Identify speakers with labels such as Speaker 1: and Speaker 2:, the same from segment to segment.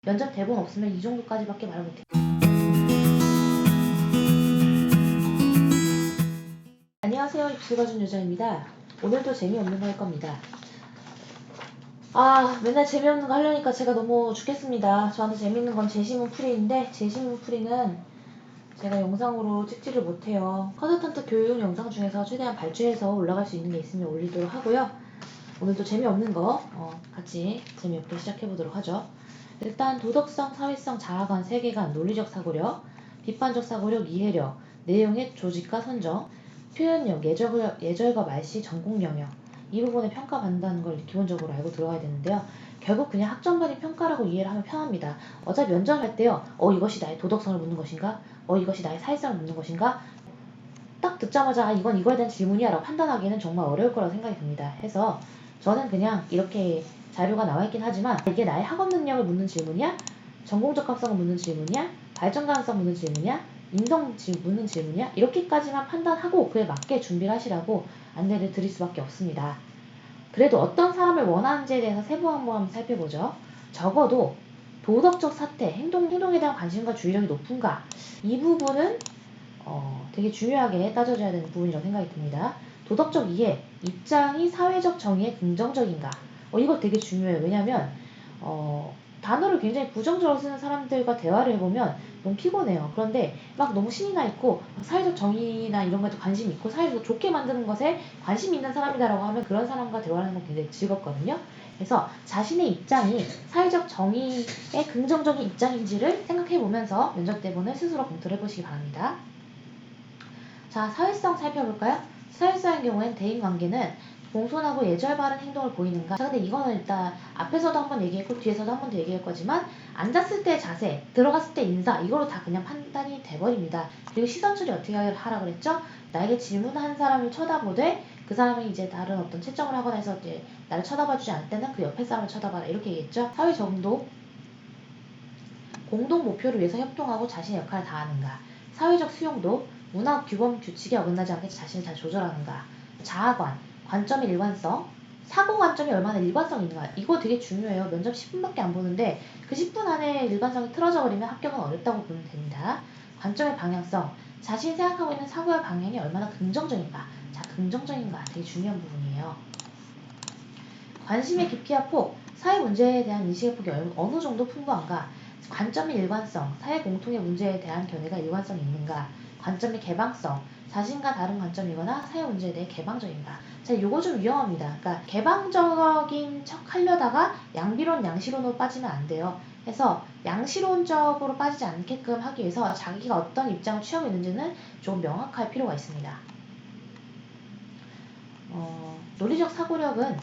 Speaker 1: 면접 대본 없으면 이 정도까지밖에 말을 못해요. 안녕하세요. 입술거준 여자입니다. 오늘도 재미없는 거 할 겁니다. 맨날 재미없는 거 하려니까 제가 너무 죽겠습니다. 저한테 재밌는 건 제시문풀이인데 제시문풀이는 제가 영상으로 찍지를 못해요. 컨설턴트 교육 영상 중에서 최대한 발췌해서 올라갈 수 있는 게 있으면 올리도록 하고요. 오늘도 재미없는 거 같이 재미없게 시작해보도록 하죠. 일단 도덕성, 사회성, 자아관, 세계관, 논리적 사고력, 비판적 사고력, 이해력, 내용의 조직과 선정, 표현력, 예절과 말씨, 전공 영역 이 부분에 평가받는다는 걸 기본적으로 알고 들어가야 되는데요. 결국 그냥 학점발이 평가라고 이해를 하면 편합니다. 어차피 면접을 할 때요. 이것이 나의 도덕성을 묻는 것인가? 이것이 나의 사회성을 묻는 것인가? 딱 듣자마자 이건 이거에 대한 질문이야 라고 판단하기에는 정말 어려울 거라고 생각이 듭니다. 해서 저는 그냥 이렇게 자료가 나와 있긴 하지만 이게 나의 학업 능력을 묻는 질문이야? 전공 적합성을 묻는 질문이야? 발전 가능성 묻는 질문이야? 인성 묻는 질문이야? 이렇게까지만 판단하고 그에 맞게 준비를 하시라고 안내를 드릴 수밖에 없습니다. 그래도 어떤 사람을 원하는지에 대해서 세부 한번 살펴보죠. 적어도 도덕적 사태, 행동에 대한 관심과 주의력이 높은가? 이 부분은 되게 중요하게 따져줘야 되는 부분이라고 생각이 듭니다. 도덕적 이해, 입장이 사회적 정의에 긍정적인가? 이거 되게 중요해요. 왜냐면 단어를 굉장히 부정적으로 쓰는 사람들과 대화를 해보면 너무 피곤해요. 그런데 막 너무 신이 나 있고 사회적 정의나 이런 것에 관심이 있고 사회를 더 좋게 만드는 것에 관심이 있는 사람이다라고 하면 그런 사람과 대화를 하는 건 굉장히 즐겁거든요. 그래서 자신의 입장이 사회적 정의의 긍정적인 입장인지를 생각해보면서 면접 대본을 스스로 검토를 해보시기 바랍니다. 자, 사회성 살펴볼까요? 사회성의 경우엔 대인관계는 공손하고 예절 바른 행동을 보이는가? 자, 근데 이거는 일단 앞에서도 한번 얘기했고 뒤에서도 한 번 더 얘기할 거지만 앉았을 때 자세, 들어갔을 때 인사 이거로 다 그냥 판단이 돼버립니다. 그리고 시선 처리 어떻게 하라 그랬죠? 나에게 질문한 사람을 쳐다보되 그 사람이 이제 다른 어떤 채점을 하거나 해서 이제 나를 쳐다봐주지 않을 때는 그 옆에 사람을 쳐다봐라 이렇게 얘기했죠? 사회 적응도 공동 목표를 위해서 협동하고 자신의 역할을 다하는가? 사회적 수용도 문화 규범 규칙에 어긋나지 않게 자신을 잘 조절하는가? 자아관, 관점의 일관성, 사고 관점이 얼마나 일관성이 있는가? 이거 되게 중요해요. 면접 10분밖에 안 보는데 그 10분 안에 일관성이 틀어져 버리면 합격은 어렵다고 보면 됩니다. 관점의 방향성, 자신이 생각하고 있는 사고의 방향이 얼마나 긍정적인가? 자, 긍정적인가? 되게 중요한 부분이에요. 관심의 깊이와 폭, 사회 문제에 대한 인식의 폭이 어느 정도 풍부한가? 관점의 일관성, 사회 공통의 문제에 대한 견해가 일관성이 있는가? 관점의 개방성, 자신과 다른 관점이거나 사회 문제에 대해 개방적인가? 자, 요거 좀 위험합니다. 그러니까 개방적인 척 하려다가 양비론, 양시론으로 빠지면 안 돼요. 그래서 양시론적으로 빠지지 않게끔 하기 위해서 자기가 어떤 입장을 취하고 있는지는 좀 명확할 필요가 있습니다. 논리적 사고력은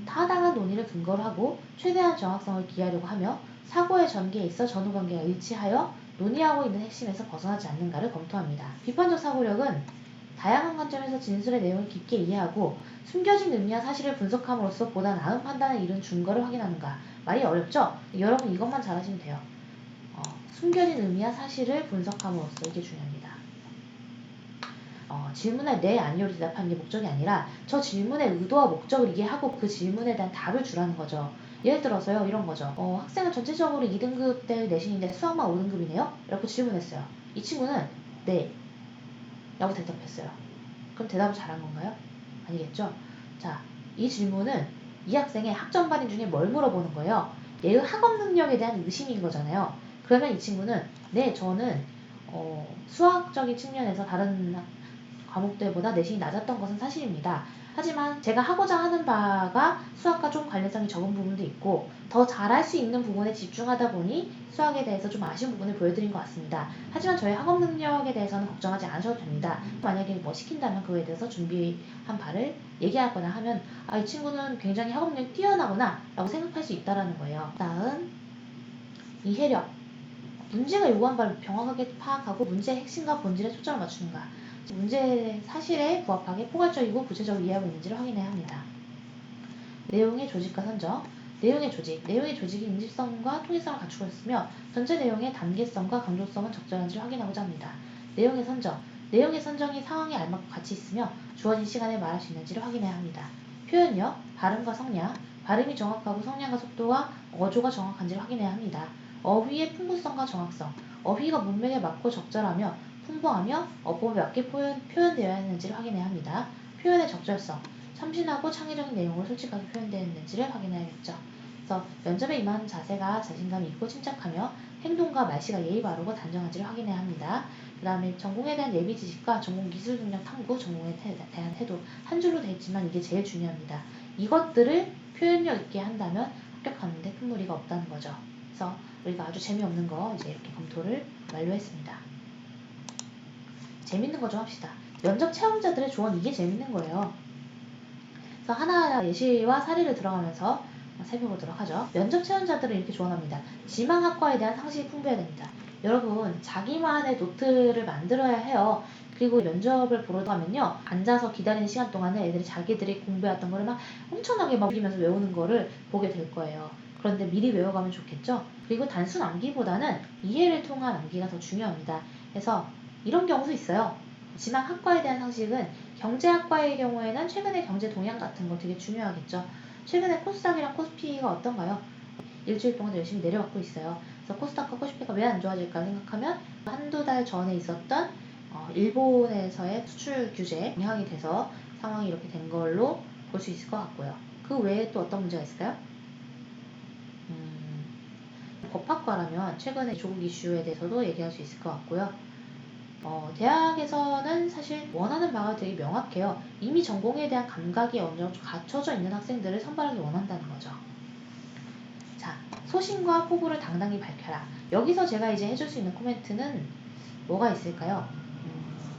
Speaker 1: 타당한 논의를 근거로 하고 최대한 정확성을 기하려고 하며 사고의 전개에 있어 전후관계가 일치하여 논의하고 있는 핵심에서 벗어나지 않는가를 검토합니다. 비판적 사고력은 다양한 관점에서 진술의 내용을 깊게 이해하고 숨겨진 의미와 사실을 분석함으로써 보다 나은 판단을 이룬 증거를 확인하는가. 말이 어렵죠? 여러분 이것만 잘하시면 돼요. 숨겨진 의미와 사실을 분석함으로써 이게 중요합니다. 질문에 네, 아니요로 대답하는 게 목적이 아니라 저 질문의 의도와 목적을 이해하고 그 질문에 대한 답을 주라는 거죠. 예를 들어서요, 이런 거죠. 학생은 전체적으로 2등급 대 내신인데 수학만 5등급이네요? 라고 질문했어요. 이 친구는 네, 라고 대답했어요. 그럼 대답을 잘한 건가요? 아니겠죠? 자, 이 질문은 이 학생의 학점 발인 중에 뭘 물어보는 거예요? 얘의 학업 능력에 대한 의심인 거잖아요. 그러면 이 친구는 네, 저는 수학적인 측면에서 다른 과목들보다 내신이 낮았던 것은 사실입니다. 하지만 제가 하고자 하는 바가 수학과 좀 관련성이 적은 부분도 있고 더 잘할 수 있는 부분에 집중하다 보니 수학에 대해서 좀 아쉬운 부분을 보여드린 것 같습니다. 하지만 저의 학업 능력에 대해서는 걱정하지 않으셔도 됩니다. 만약에 뭐 시킨다면 그거에 대해서 준비한 바를 얘기하거나 하면 이 친구는 굉장히 학업 능력이 뛰어나구나 라고 생각할 수 있다는 거예요. 다음 이해력, 문제가 요구한 바를 명확하게 파악하고 문제의 핵심과 본질에 초점을 맞추는가. 문제의 사실에 부합하게 포괄적이고 구체적으로 이해하고 있는지를 확인해야 합니다. 내용의 조직과 선정. 내용의 조직. 내용의 조직이 인집성과 통일성을 갖추고 있으며 전체 내용의 단계성과 강조성은 적절한지를 확인하고자 합니다. 내용의 선정. 내용의 선정이 상황에 알맞고 가치 있으며 주어진 시간에 말할 수 있는지를 확인해야 합니다. 표현력, 발음과 성량. 발음이 정확하고 성량과 속도와 어조가 정확한지를 확인해야 합니다. 어휘의 풍부성과 정확성. 어휘가 문맥에 맞고 적절하며 풍부하며 어법에 맞게 표현되어야 하는지를 확인해야 합니다. 표현의 적절성. 참신하고 창의적인 내용을 솔직하게 표현되었는지를 확인해야겠죠. 그래서 면접에 임하는 자세가 자신감이 있고 침착하며 행동과 말씨가 예의 바르고 단정한지를 확인해야 합니다. 그 다음에 전공에 대한 예비 지식과 전공 기술 능력 탐구, 전공에 대한 태도. 한 줄로 되어 있지만 이게 제일 중요합니다. 이것들을 표현력 있게 한다면 합격하는데 큰 무리가 없다는 거죠. 그래서 우리가 아주 재미없는 거 이제 이렇게 검토를 완료했습니다. 재밌는 거 좀 합시다. 면접 체험자들의 조언, 이게 재밌는 거예요. 그래서 하나하나 예시와 사례를 들어가면서 살펴보도록 하죠. 면접 체험자들은 이렇게 조언합니다. 지망학과에 대한 상식이 풍부해야 됩니다. 여러분, 자기만의 노트를 만들어야 해요. 그리고 면접을 보러 가면요, 앉아서 기다리는 시간 동안에 애들이 자기들이 공부해왔던 거를 막 엄청나게 막 이기면서 외우는 거를 보게 될 거예요. 그런데 미리 외워가면 좋겠죠? 그리고 단순 암기보다는 이해를 통한 암기가 더 중요합니다. 그래서 이런 경우도 있어요. 지망학과에 대한 상식은 경제학과의 경우에는 최근에 경제 동향 같은 거 되게 중요하겠죠. 최근에 코스닥이랑 코스피가 어떤가요? 일주일 동안 열심히 내려가고 있어요. 그래서 코스닥과 코스피가 왜 안 좋아질까 생각하면 한두 달 전에 있었던 일본에서의 수출 규제 영향이 돼서 상황이 이렇게 된 걸로 볼 수 있을 것 같고요. 그 외에 또 어떤 문제가 있을까요? 법학과라면 최근에 조국 이슈에 대해서도 얘기할 수 있을 것 같고요. 대학에서는 사실 원하는 바가 되게 명확해요. 이미 전공에 대한 감각이 어느 정도 갖춰져 있는 학생들을 선발하기 원한다는 거죠. 자, 소신과 포부를 당당히 밝혀라. 여기서 제가 이제 해줄 수 있는 코멘트는 뭐가 있을까요?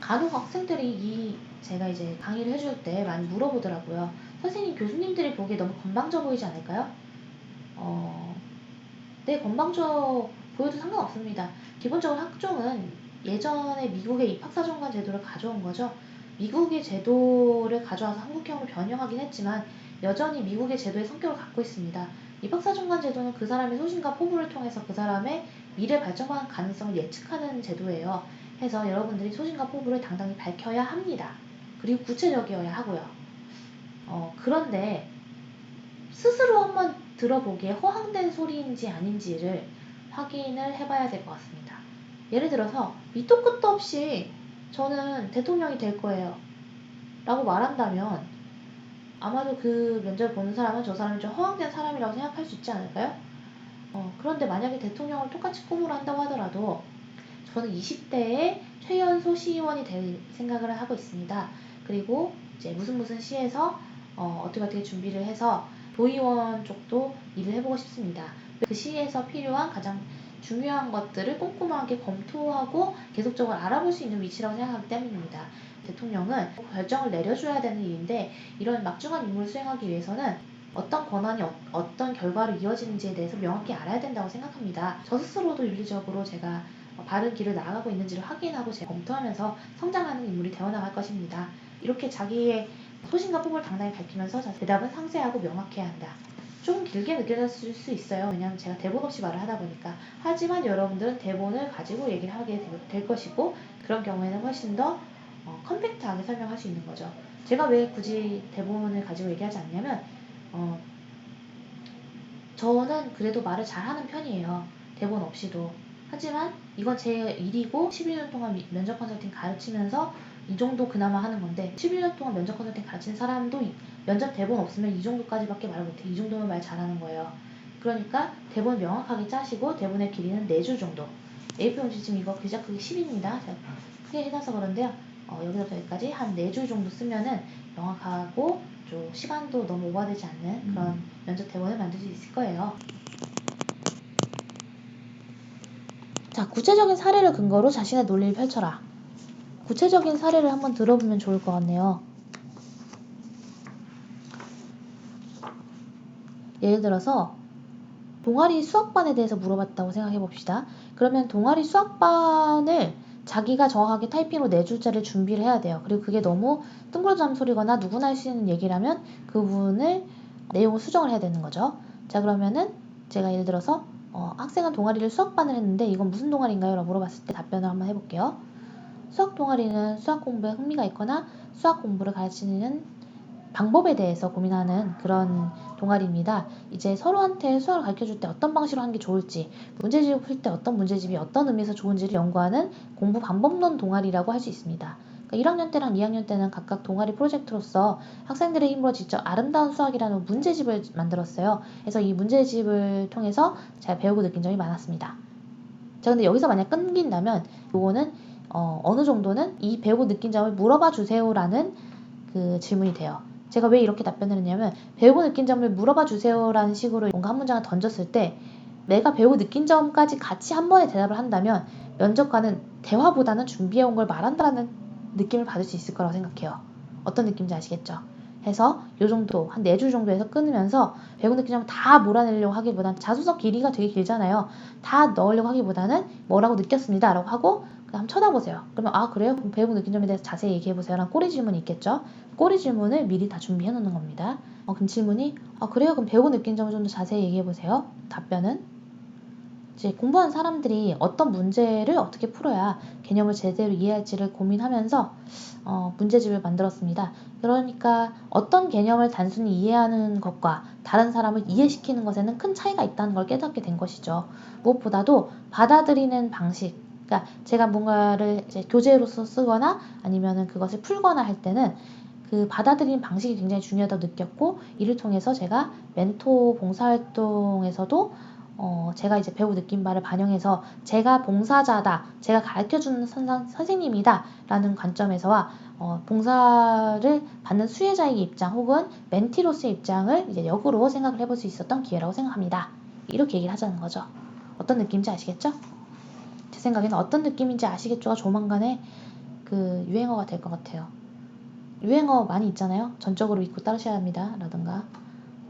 Speaker 1: 간혹 학생들이 제가 이제 강의를 해줄 때 많이 물어보더라고요. 선생님, 교수님들이 보기에 너무 건방져 보이지 않을까요? 네, 건방져 보여도 상관없습니다. 기본적으로 학종은 예전에 미국의 입학사정관 제도를 가져온 거죠. 미국의 제도를 가져와서 한국형으로 변형하긴 했지만 여전히 미국의 제도의 성격을 갖고 있습니다. 입학사정관 제도는 그 사람의 소신과 포부를 통해서 그 사람의 미래 발전한 가능성을 예측하는 제도예요. 해서 여러분들이 소신과 포부를 당당히 밝혀야 합니다. 그리고 구체적이어야 하고요. 그런데 스스로 한번 들어보기에 허황된 소리인지 아닌지를 확인을 해봐야 될 것 같습니다. 예를 들어서 밑도 끝도 없이 저는 대통령이 될 거예요 라고 말한다면 아마도 그 면접을 보는 사람은 저 사람이 좀 허황된 사람이라고 생각할 수 있지 않을까요? 그런데 만약에 대통령을 똑같이 꿈으로 한다고 하더라도 저는 20대에 최연소 시의원이 될 생각을 하고 있습니다. 그리고 이제 무슨 시에서 어떻게 준비를 해서 도의원 쪽도 일을 해보고 싶습니다. 그 시에서 필요한 가장 중요한 것들을 꼼꼼하게 검토하고 계속적으로 알아볼 수 있는 위치라고 생각하기 때문입니다. 대통령은 결정을 내려줘야 되는 일인데 이런 막중한 임무를 수행하기 위해서는 어떤 권한이 어떤 결과로 이어지는지에 대해서 명확히 알아야 된다고 생각합니다. 저 스스로도 윤리적으로 제가 바른 길을 나아가고 있는지를 확인하고 검토하면서 성장하는 인물이 되어나갈 것입니다. 이렇게 자기의 소신과 포부를 당당히 밝히면서 대답은 상세하고 명확해야 한다. 조금 길게 느껴졌을 수 있어요. 왜냐하면 제가 대본 없이 말을 하다 보니까. 하지만 여러분들은 대본을 가지고 얘기를 하게 될 것이고 그런 경우에는 훨씬 더 컴팩트하게 설명할 수 있는 거죠. 제가 왜 굳이 대본을 가지고 얘기하지 않냐면 저는 그래도 말을 잘하는 편이에요. 대본 없이도. 하지만 이건 제 일이고 11년 동안 면접 컨설팅 가르치면서 이 정도 그나마 하는 건데 11년 동안 면접 컨설팅 가르치는 사람도 면접 대본 없으면 이 정도까지밖에 말을 못해. 이 정도면 말 잘하는 거예요. 그러니까 대본 명확하게 짜시고 대본의 길이는 4줄 정도. A4용지 지금 이거 글자 크기 10입니다. 제가 크게 해놔서 그런데요. 여기서부터 여기까지 한 4줄 정도 쓰면은 명확하고 좀 시간도 너무 오버되지 않는 그런 면접 대본을 만들 수 있을 거예요. 자, 구체적인 사례를 근거로 자신의 논리를 펼쳐라. 구체적인 사례를 한번 들어보면 좋을 것 같네요. 예를 들어서 동아리 수학반에 대해서 물어봤다고 생각해 봅시다. 그러면 동아리 수학반을 자기가 정확하게 타이핑으로 4줄짜리를 준비를 해야 돼요. 그리고 그게 너무 뜬구름 소리거나 누구나 할 수 있는 얘기라면 그 부분을 내용을 수정을 해야 되는 거죠. 자, 그러면은 제가 예를 들어서 학생은 동아리를 수학반을 했는데 이건 무슨 동아리인가요? 라고 물어봤을 때 답변을 한번 해볼게요. 수학 동아리는 수학 공부에 흥미가 있거나 수학 공부를 가르치는 방법에 대해서 고민하는 그런 동아리입니다. 이제 서로한테 수학을 가르쳐줄 때 어떤 방식으로 하는 게 좋을지, 문제집을 풀 때 어떤 문제집이 어떤 의미에서 좋은지를 연구하는 공부 방법론 동아리라고 할 수 있습니다. 그러니까 1학년 때랑 2학년 때는 각각 동아리 프로젝트로서 학생들의 힘으로 직접 아름다운 수학이라는 문제집을 만들었어요. 그래서 이 문제집을 통해서 제가 배우고 느낀 점이 많았습니다. 자, 근데 여기서 만약 끊긴다면 요거는 어느 정도는 이 배우고 느낀 점을 물어봐 주세요라는 그 질문이 돼요. 제가 왜 이렇게 답변을 했냐면, 배우고 느낀 점을 물어봐 주세요라는 식으로 뭔가 한 문장을 던졌을 때 내가 배우고 느낀 점까지 같이 한 번에 대답을 한다면 면접관은 대화보다는 준비해온 걸 말한다는 느낌을 받을 수 있을 거라고 생각해요. 어떤 느낌인지 아시겠죠? 해서 요 정도, 한 4줄 정도에서 끊으면서 배우고 느낀 점을 다 몰아내려고 하기보다는, 자소서 길이가 되게 길잖아요. 다 넣으려고 하기보다는 뭐라고 느꼈습니다 라고 하고 한번 쳐다보세요. 그러면 아 그래요? 그럼 배우고 느낀 점에 대해서 자세히 얘기해보세요 라는 꼬리 질문이 있겠죠. 꼬리 질문을 미리 다 준비해 놓는 겁니다. 그럼 질문이 아 그래요? 그럼 배우고 느낀 점을 좀 더 자세히 얘기해보세요. 답변은 이제 공부한 사람들이 어떤 문제를 어떻게 풀어야 개념을 제대로 이해할지를 고민하면서 문제집을 만들었습니다. 그러니까 어떤 개념을 단순히 이해하는 것과 다른 사람을 이해시키는 것에는 큰 차이가 있다는 걸 깨닫게 된 것이죠. 무엇보다도 받아들이는 방식, 그러니까 제가 뭔가를 이제 교재로서 쓰거나 아니면은 그것을 풀거나 할 때는 그 받아들이는 방식이 굉장히 중요하다고 느꼈고, 이를 통해서 제가 멘토 봉사활동에서도 제가 이제 배우고 느낀 바를 반영해서 제가 봉사자다, 제가 가르쳐주는 선생님이다 라는 관점에서와 봉사를 받는 수혜자의 입장 혹은 멘티로서의 입장을 이제 역으로 생각을 해볼 수 있었던 기회라고 생각합니다. 이렇게 얘기를 하자는 거죠. 어떤 느낌인지 아시겠죠? 제 생각에는 어떤 느낌인지 아시겠죠가 조만간에 그 유행어가 될 것 같아요. 유행어 많이 있잖아요. 전적으로 믿고 따르셔야 합니다 라든가.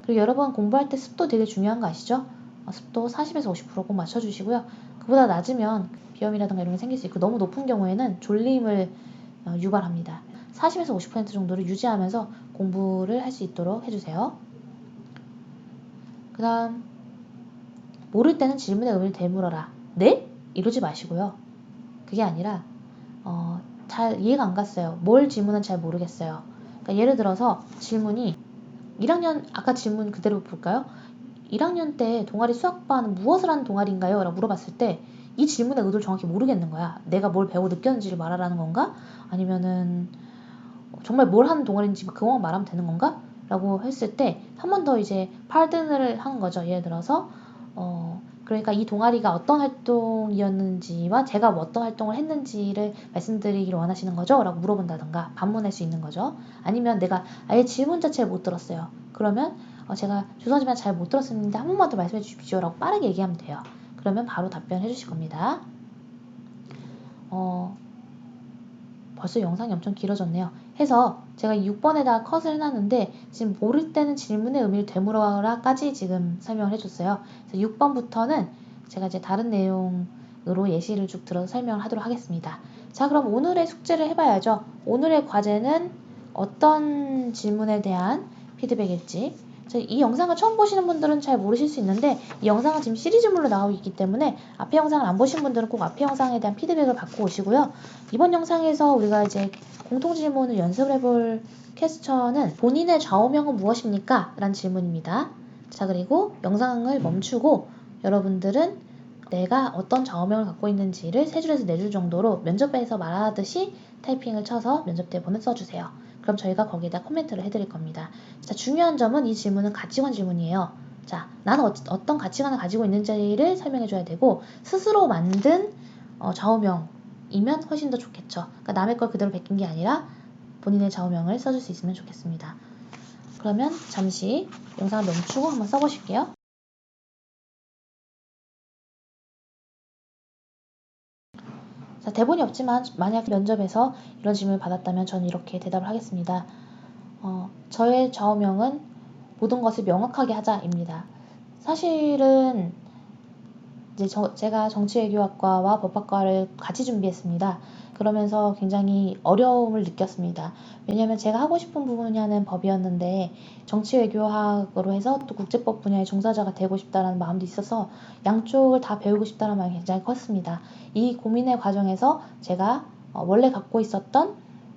Speaker 1: 그리고 여러분 공부할 때 습도 되게 중요한 거 아시죠? 습도 40에서 50% 꼭 맞춰주시고요. 그보다 낮으면 비염이라든가 이런 게 생길 수 있고, 너무 높은 경우에는 졸림을 유발합니다. 40에서 50% 정도를 유지하면서 공부를 할 수 있도록 해주세요. 그 다음, 모를 때는 질문의 의미를 되물어라. 네? 이러지 마시고요. 그게 아니라 잘 이해가 안 갔어요. 뭘 질문은 잘 모르겠어요. 그러니까 예를 들어서 질문이 1학년, 아까 질문 그대로 볼까요? 1학년 때 동아리 수학반 무엇을 하는 동아리인가요? 라고 물어봤을 때 이 질문의 의도를 정확히 모르겠는 거야. 내가 뭘 배우고 느꼈는지를 말하라는 건가? 아니면은 정말 뭘 하는 동아리인지 그것만 말하면 되는 건가? 라고 했을 때 한 번 더 이제 팔등을 하는 거죠. 예를 들어서 그러니까 이 동아리가 어떤 활동이었는지와 제가 어떤 활동을 했는지를 말씀드리기를 원하시는 거죠? 라고 물어본다던가 반문할 수 있는 거죠. 아니면 내가 아예 질문 자체를 못 들었어요. 그러면 제가 죄송하지만 잘 못 들었습니다. 한 번만 더 말씀해 주십시오 라고 빠르게 얘기하면 돼요. 그러면 바로 답변해 주실 겁니다. 벌써 영상이 엄청 길어졌네요. 해서 제가 6번에다가 컷을 해놨는데, 지금 모를 때는 질문의 의미를 되물어라까지 지금 설명을 해줬어요. 그래서 6번부터는 제가 이제 다른 내용으로 예시를 쭉 들어서 설명을 하도록 하겠습니다. 자, 그럼 오늘의 숙제를 해봐야죠. 오늘의 과제는 어떤 질문에 대한 피드백일지. 이 영상을 처음 보시는 분들은 잘 모르실 수 있는데, 이 영상은 지금 시리즈물로 나오고 있기 때문에 앞에 영상을 안 보신 분들은 꼭 앞에 영상에 대한 피드백을 받고 오시고요. 이번 영상에서 우리가 이제 공통질문을 연습을 해볼 퀘스천은 본인의 좌우명은 무엇입니까? 라는 질문입니다. 자, 그리고 영상을 멈추고 여러분들은 내가 어떤 좌우명을 갖고 있는지를 3줄에서 4줄 정도로 면접에서 말하듯이 타이핑을 쳐서 면접대에 보내써주세요. 그럼 저희가 거기에다 코멘트를 해드릴 겁니다. 자, 중요한 점은 이 질문은 가치관 질문이에요. 자, 나는 어떤 가치관을 가지고 있는지를 설명해줘야 되고, 스스로 만든 좌우명이면 훨씬 더 좋겠죠. 그러니까 남의 걸 그대로 베낀 게 아니라 본인의 좌우명을 써줄 수 있으면 좋겠습니다. 그러면 잠시 영상을 멈추고 한번 써보실게요. 자, 대본이 없지만 만약 면접에서 이런 질문을 받았다면 저는 이렇게 대답을 하겠습니다. 저의 좌우명은 모든 것을 명확하게 하자입니다. 사실은 이제 제가 정치외교학과와 법학과를 같이 준비했습니다. 그러면서 굉장히 어려움을 느꼈습니다. 왜냐하면 제가 하고 싶은 분야는 법이었는데 정치외교학으로 해서 또 국제법 분야의 종사자가 되고 싶다는 마음도 있어서 양쪽을 다 배우고 싶다는 마음이 굉장히 컸습니다. 이 고민의 과정에서 제가 원래 갖고 있었던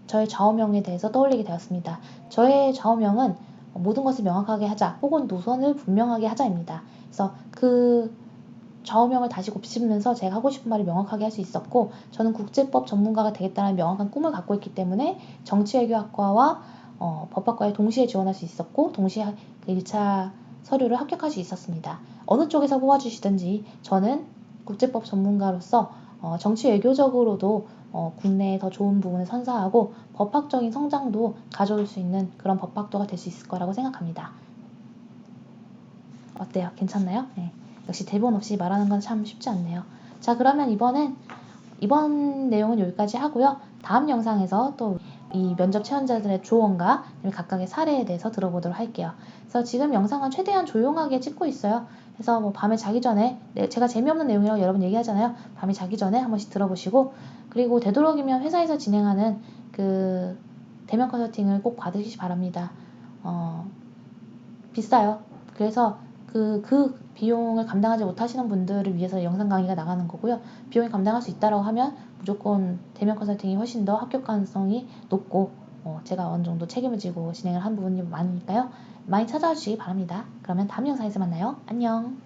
Speaker 1: 저의 좌우명에 대해서 떠올리게 되었습니다. 저의 좌우명은 모든 것을 명확하게 하자 혹은 노선을 분명하게 하자입니다. 그래서 그 좌우명을 다시 곱씹으면서 제가 하고 싶은 말을 명확하게 할 수 있었고, 저는 국제법 전문가가 되겠다는 명확한 꿈을 갖고 있기 때문에 정치외교학과와 법학과에 동시에 지원할 수 있었고, 동시에 1차 서류를 합격할 수 있었습니다. 어느 쪽에서 뽑아주시든지 저는 국제법 전문가로서 정치외교적으로도 국내에 더 좋은 부분을 선사하고 법학적인 성장도 가져올 수 있는 그런 법학도가 될 수 있을 거라고 생각합니다. 어때요? 괜찮나요? 네. 역시 대본 없이 말하는 건 참 쉽지 않네요. 자, 그러면 이번 내용은 여기까지 하고요. 다음 영상에서 또 이 면접 체험자들의 조언과 각각의 사례에 대해서 들어보도록 할게요. 그래서 지금 영상은 최대한 조용하게 찍고 있어요. 그래서 뭐 밤에 자기 전에, 제가 재미없는 내용이라고 여러분 얘기하잖아요. 밤에 자기 전에 한 번씩 들어보시고, 그리고 되도록이면 회사에서 진행하는 그 대면 컨설팅을 꼭 받으시기 바랍니다. 비싸요. 그래서 그 비용을 감당하지 못하시는 분들을 위해서 영상 강의가 나가는 거고요. 비용이 감당할 수 있다라고 하면 무조건 대면 컨설팅이 훨씬 더 합격 가능성이 높고, 제가 어느 정도 책임을 지고 진행을 한 부분이 많으니까요. 많이 찾아와 주시기 바랍니다. 그러면 다음 영상에서 만나요. 안녕.